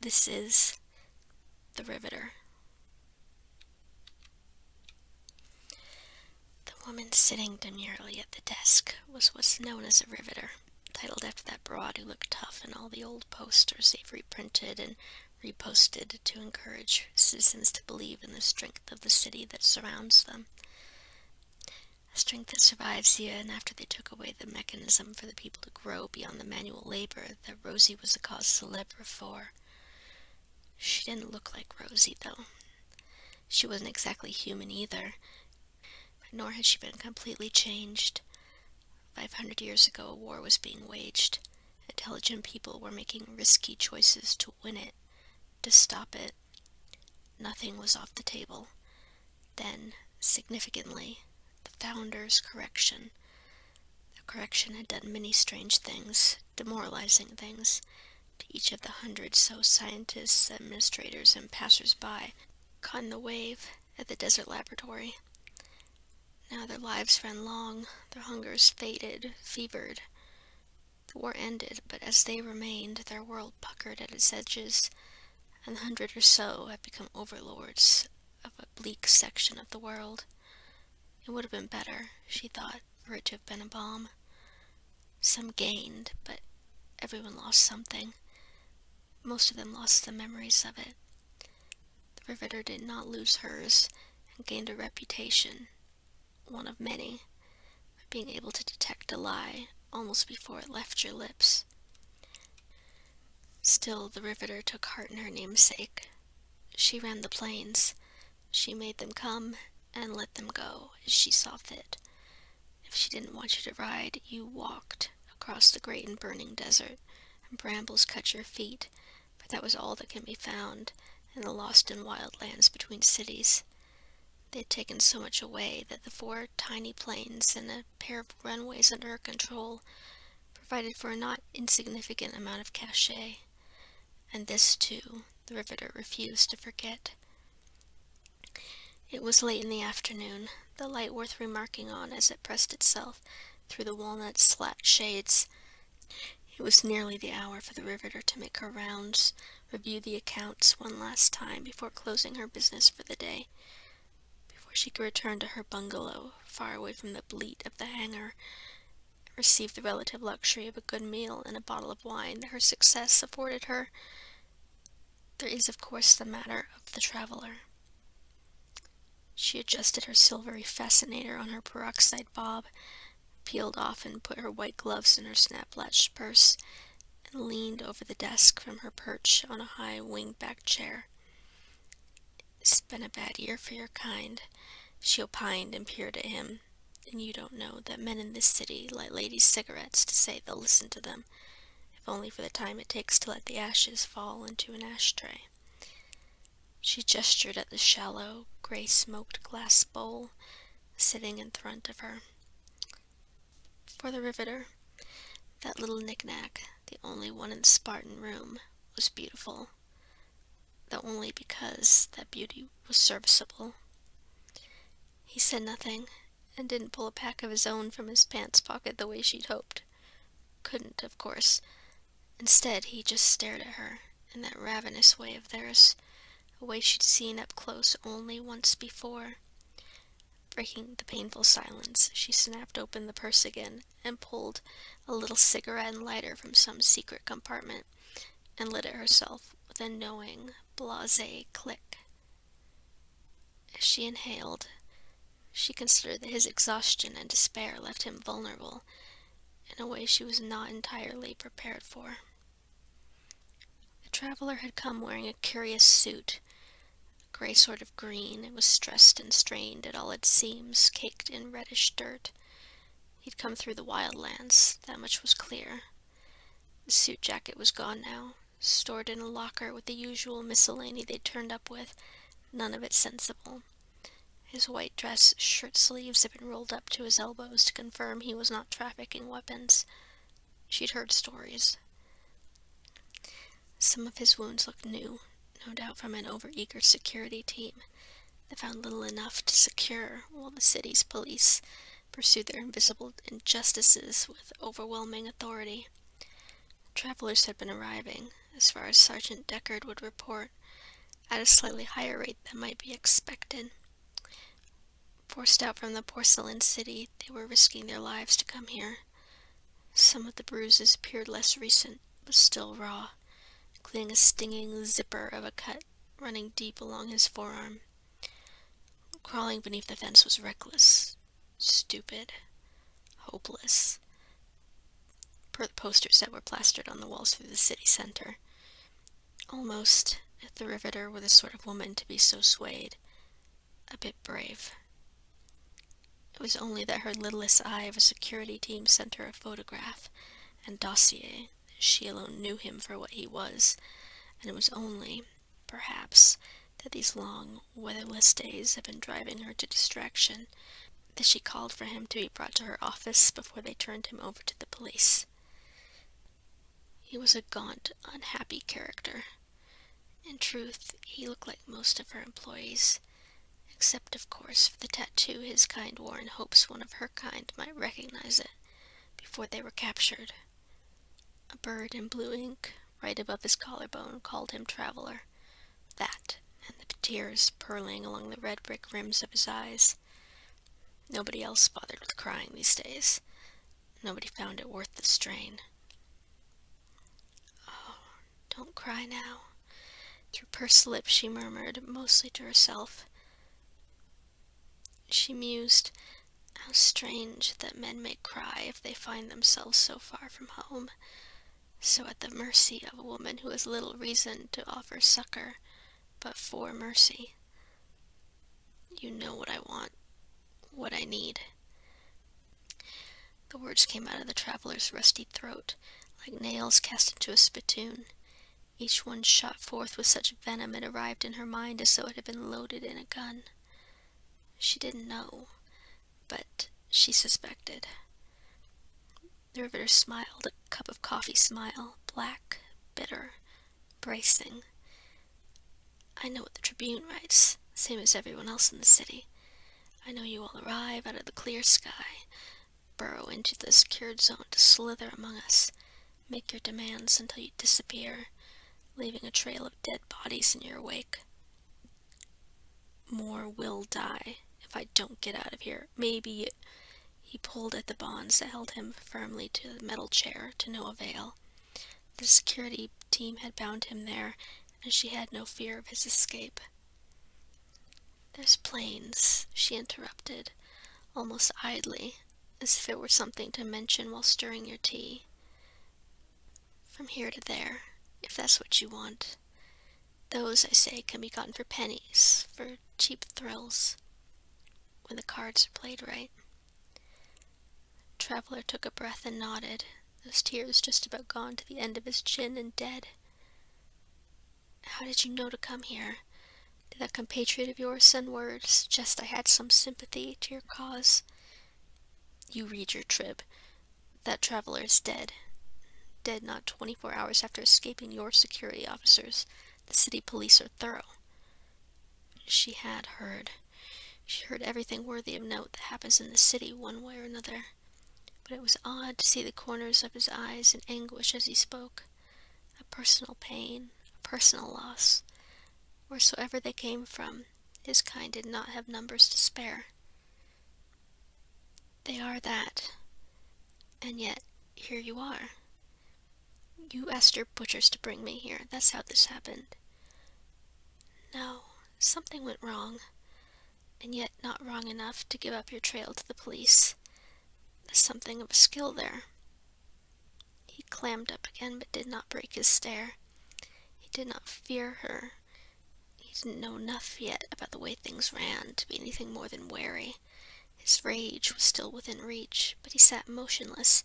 This is the Riveter. The woman sitting demurely at the desk was what's known as a riveter, titled after that broad who looked tough in all the old posters they've reprinted and reposted to encourage citizens to believe in the strength of the city that surrounds them. A strength that survives even after they took away the mechanism for the people to grow beyond the manual labor that Rosie was the cause célèbre for. She didn't look like Rosie, though. She wasn't exactly human either, nor had she been completely changed. 500 years ago, a war was being waged. Intelligent people were making risky choices to win it, to stop it. Nothing was off the table. Then, significantly, the Founder's correction. The correction had done many strange things, demoralizing things, to each of the hundred so scientists, administrators, and passers-by caught in the wave at the desert laboratory. Now their lives ran long, their hungers faded, fevered. The war ended, but as they remained, their world puckered at its edges, and the 100 or so had become overlords of a bleak section of the world. It would have been better, she thought, for it to have been a bomb. Some gained, but everyone lost something. Most of them lost the memories of it. The Riveter did not lose hers, and gained a reputation, one of many, for being able to detect a lie almost before it left your lips. Still, the Riveter took heart in her namesake. She ran the planes. She made them come and let them go as she saw fit. If she didn't want you to ride, you walked across the great and burning desert, and brambles cut your feet, but that was all that can be found in the lost and wild lands between cities. They had taken so much away that the 4 tiny planes and a pair of runways under her control provided for a not insignificant amount of cachet. And this, too, the Riveter refused to forget. It was late in the afternoon, the light worth remarking on as it pressed itself through the walnut slat shades. It was nearly the hour for the Riveter to make her rounds, review the accounts one last time before closing her business for the day. Before she could return to her bungalow, far away from the bleat of the hangar, and receive the relative luxury of a good meal and a bottle of wine that her success afforded her. There is, of course, the matter of the traveler. She adjusted her silvery fascinator on her peroxide bob, peeled off and put her white gloves in her snap-latched purse, and leaned over the desk from her perch on a high wing-back chair. "It's been a bad year for your kind," she opined and peered at him. "And you don't know that men in this city light ladies' cigarettes to say they'll listen to them, if only for the time it takes to let the ashes fall into an ashtray." She gestured at the shallow, gray-smoked glass bowl sitting in front of her. For the Riveter, that little knick-knack, the only one in the Spartan room, was beautiful, though only because that beauty was serviceable. He said nothing, and didn't pull a pack of his own from his pants pocket the way she'd hoped. Couldn't, of course. Instead, he just stared at her, in that ravenous way of theirs, a way she'd seen up close only once before. Breaking the painful silence, she snapped open the purse again and pulled a little cigarette and lighter from some secret compartment and lit it herself with a knowing, blasé click. As she inhaled, she considered that his exhaustion and despair left him vulnerable in a way she was not entirely prepared for. The traveler had come wearing a curious suit, a gray sort of green. It was stressed and strained at all its seams, caked in reddish dirt. He'd come through the wild lands, that much was clear. The suit jacket was gone now, stored in a locker with the usual miscellany they'd turned up with, none of it sensible. His white dress shirt sleeves had been rolled up to his elbows to confirm he was not trafficking weapons. She'd heard stories. Some of his wounds looked new, no doubt from an overeager security team that found little enough to secure while the city's police pursued their invisible injustices with overwhelming authority. Travelers had been arriving, as far as Sergeant Deckard would report, at a slightly higher rate than might be expected. Forced out from the porcelain city, they were risking their lives to come here. Some of the bruises appeared less recent, but still raw, including a stinging zipper of a cut running deep along his forearm. Crawling beneath the fence was reckless, stupid, hopeless, per the posters that were plastered on the walls through the city center. Almost, if the Riveter were the sort of woman to be so swayed, a bit brave. It was only that her littlest eye of a security team sent her a photograph and dossier. She alone knew him for what he was, and it was only, perhaps, that these long, weatherless days had been driving her to distraction, that she called for him to be brought to her office before they turned him over to the police. He was a gaunt, unhappy character. In truth, he looked like most of her employees, except, of course, for the tattoo his kind wore in hopes one of her kind might recognize it before they were captured. A bird in blue ink, right above his collarbone, called him Traveler. That, and the tears purling along the red brick rims of his eyes. Nobody else bothered with crying these days. Nobody found it worth the strain. "Oh, don't cry now." Through pursed lips she murmured, mostly to herself. She mused, how strange that men may cry if they find themselves so far from home, so at the mercy of a woman who has little reason to offer succor, but for mercy. "You know what I want, what I need." The words came out of the traveler's rusty throat, like nails cast into a spittoon. Each one shot forth with such venom it arrived in her mind as though it had been loaded in a gun. She didn't know, but she suspected. The Riveter smiled, a cup of coffee smile, black, bitter, bracing. "I know what the Tribune writes, same as everyone else in the city. I know you all arrive out of the clear sky, burrow into the secured zone to slither among us, make your demands until you disappear, leaving a trail of dead bodies in your wake. More will die if I don't get out of here. Maybe..." He pulled at the bonds that held him firmly to the metal chair, to no avail. The security team had bound him there, and she had no fear of his escape. "There's planes," she interrupted, almost idly, as if it were something to mention while stirring your tea. "From here to there, if that's what you want. Those, I say, can be gotten for pennies, for cheap thrills, when the cards are played right." Traveler took a breath and nodded, those tears just about gone to the end of his chin and dead. "How did you know to come here? Did that compatriot of yours send word, suggest I had some sympathy to your cause?" "You read your trib. That traveler is dead. Dead not 24 hours after escaping your security officers. The city police are thorough." She had heard. She heard everything worthy of note that happens in the city one way or another. But it was odd to see the corners of his eyes in anguish as he spoke. A personal pain, a personal loss. Wheresoever they came from, his kind did not have numbers to spare. "They are that. And yet, here you are. You asked your butchers to bring me here. That's how this happened." "No, something went wrong. And yet not wrong enough to give up your trail to the police. There's something of a skill there." He clammed up again, but did not break his stare. He did not fear her. He didn't know enough yet about the way things ran to be anything more than wary. His rage was still within reach, but he sat motionless,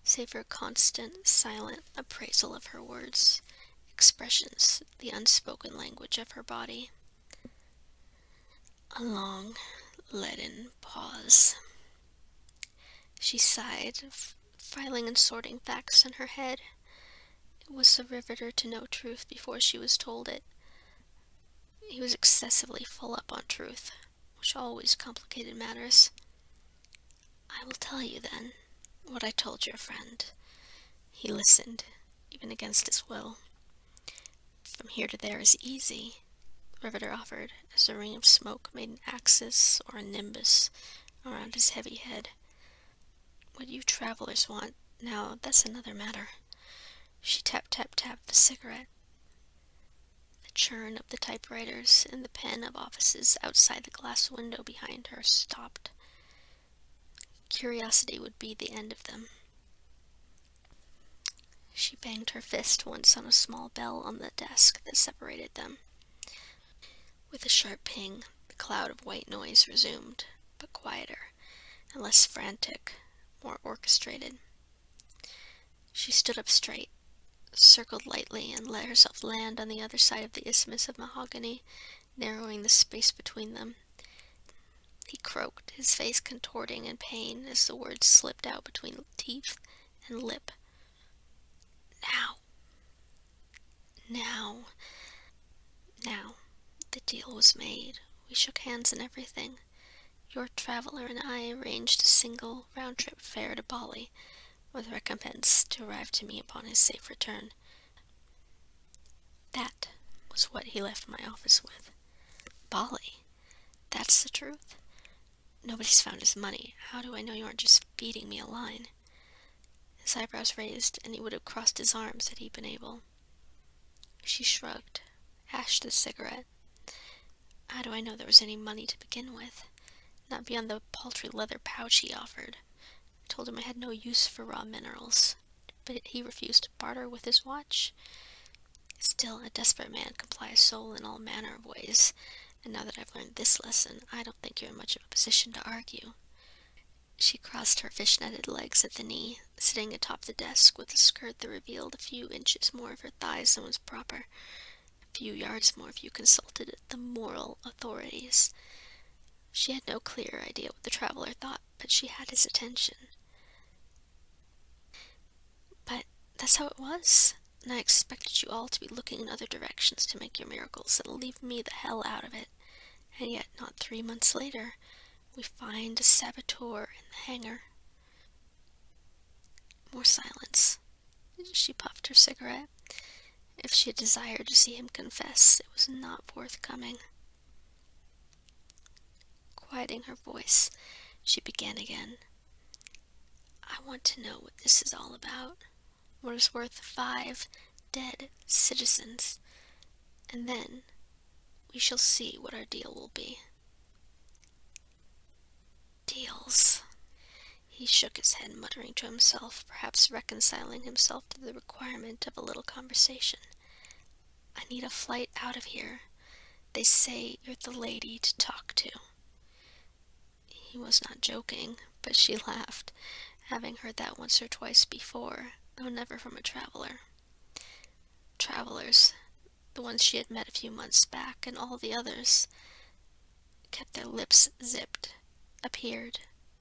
save for a constant, silent appraisal of her words, expressions, the unspoken language of her body. A long, leaden pause. She sighed, filing and sorting facts in her head. It was the Riveter to know truth before she was told it. He was excessively full up on truth, which always complicated matters. "I will tell you, then, what I told your friend." He listened, even against his will. here to there is easy," Riveter offered, as a ring of smoke made an axis or a nimbus around his heavy head. "What you travelers want, now, that's another matter." She tapped the cigarette. The churn of the typewriters in the pen of offices outside the glass window behind her stopped. Curiosity would be the end of them. She banged her fist once on a small bell on the desk that separated them. With a sharp ping, the cloud of white noise resumed, but quieter and less frantic, more orchestrated. She stood up straight, circled lightly, and let herself land on the other side of the isthmus of mahogany, narrowing the space between them. He croaked, his face contorting in pain as the words slipped out between teeth and lip. Now. Now, the deal was made. We shook hands and everything. Your traveler and I arranged a single round-trip fare to Bali, with recompense to arrive to me upon his safe return. That was what he left my office with. Bali. That's the truth. Nobody's found his money. How do I know you aren't just feeding me a line? His eyebrows raised, and he would have crossed his arms had he been able. She shrugged, ashed the cigarette. How do I know there was any money to begin with? Not beyond the paltry leather pouch he offered. I told him I had no use for raw minerals, but he refused to barter with his watch. Still, a desperate man can ply his soul in all manner of ways, and now that I've learned this lesson, I don't think you're in much of a position to argue. She crossed her fish-netted legs at the knee, sitting atop the desk with a skirt that revealed a few inches more of her thighs than was proper, a few yards more if you consulted the moral authorities. She had no clear idea what the traveler thought, but she had his attention. But that's how it was, and I expected you all to be looking in other directions to make your miracles and leave me the hell out of it. And yet, not 3 months later, we find a saboteur in the hangar. More silence. She puffed her cigarette. If she had desired to see him confess, it was not forthcoming. Quieting her voice, she began again. I want to know what this is all about. What is worth 5 dead citizens. And then we shall see what our deal will be. Deals. He shook his head, muttering to himself, perhaps reconciling himself to the requirement of a little conversation. I need a flight out of here. They say you're the lady to talk to. He was not joking, but she laughed, having heard that once or twice before, though never from a traveler. Travelers, the ones she had met a few months back, and all the others, kept their lips zipped, appeared,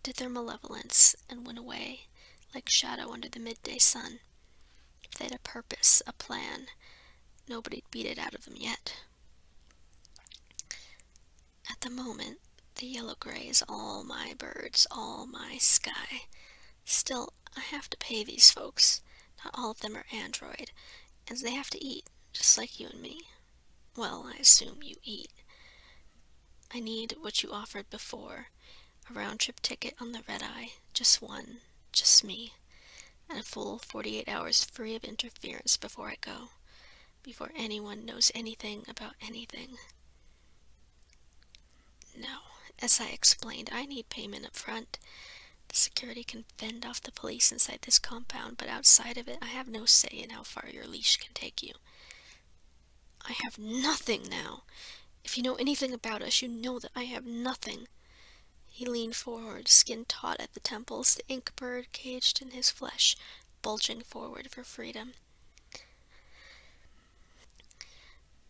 did their malevolence, and went away, like shadow under the midday sun. If they had a purpose, a plan, nobody'd beat it out of them yet. At the moment, the yellow-gray is all my birds, all my sky. Still, I have to pay these folks. Not all of them are android, and they have to eat, just like you and me. Well, I assume you eat. I need what you offered before, a round-trip ticket on the red-eye, just one, just me, and a full 48 hours free of interference before I go, before anyone knows anything about anything. No, as I explained, I need payment up front. The security can fend off the police inside this compound, but outside of it, I have no say in how far your leash can take you. I have nothing now. If you know anything about us, you know that I have nothing. He leaned forward, skin taut at the temples, the ink bird caged in his flesh, bulging forward for freedom.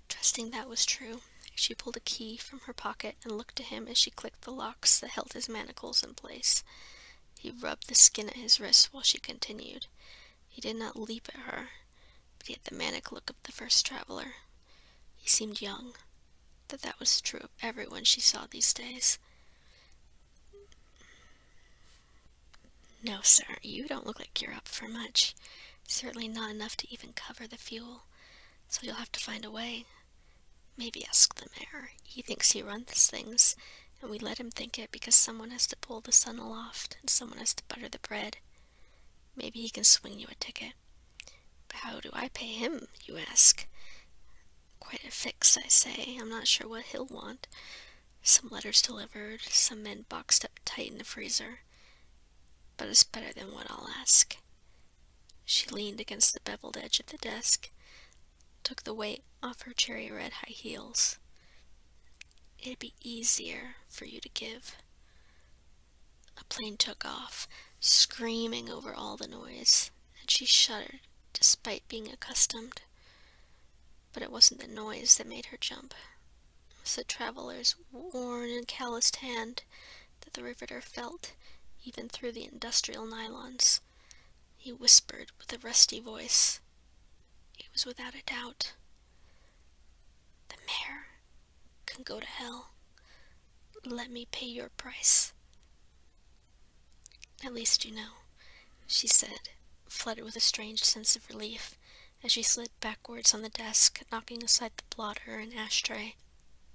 Trusting that was true, she pulled a key from her pocket and looked to him as she clicked the locks that held his manacles in place. He rubbed the skin at his wrist while she continued. He did not leap at her, but he had the manic look of the first traveler. He seemed young. That was true of everyone she saw these days. No, sir, you don't look like you're up for much. Certainly not enough to even cover the fuel. So you'll have to find a way. Maybe ask the mayor. He thinks he runs things, and we let him think it because someone has to pull the sun aloft and someone has to butter the bread. Maybe he can swing you a ticket. But how do I pay him, you ask? Quite a fix, I say. I'm not sure what he'll want. Some letters delivered, some men boxed up tight in the freezer. But it's better than what I'll ask. She leaned against the beveled edge of the desk, took the weight off her cherry red high heels. It'd be easier for you to give. A plane took off, screaming over all the noise, and she shuddered despite being accustomed. But it wasn't the noise that made her jump. It was the traveler's worn and calloused hand that the riveter felt, even through the industrial nylons. He whispered with a rusty voice. It was without a doubt. The mayor can go to hell. Let me pay your price. At least you know, she said, flooded with a strange sense of relief, as she slid backwards on the desk, knocking aside the blotter and ashtray,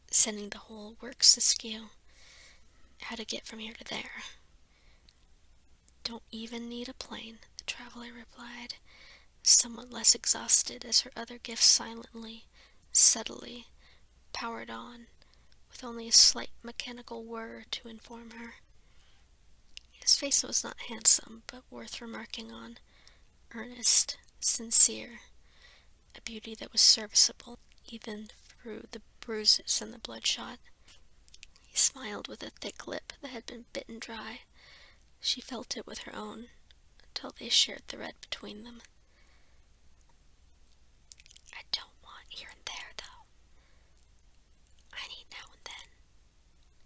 sending the whole works askew. How to get from here to there. Don't even need a plane, the traveler replied, somewhat less exhausted as her other gifts silently, subtly, powered on, with only a slight mechanical whir to inform her. His face was not handsome, but worth remarking on, earnest, sincere, a beauty that was serviceable, even through the bruises and the bloodshot. He smiled with a thick lip that had been bitten dry. She felt it with her own, until they shared the red between them. I don't want here and there, though. I need now and then,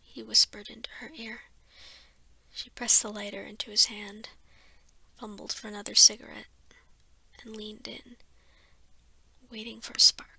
he whispered into her ear. She pressed the lighter into his hand, fumbled for another cigarette, and leaned in, waiting for a spark.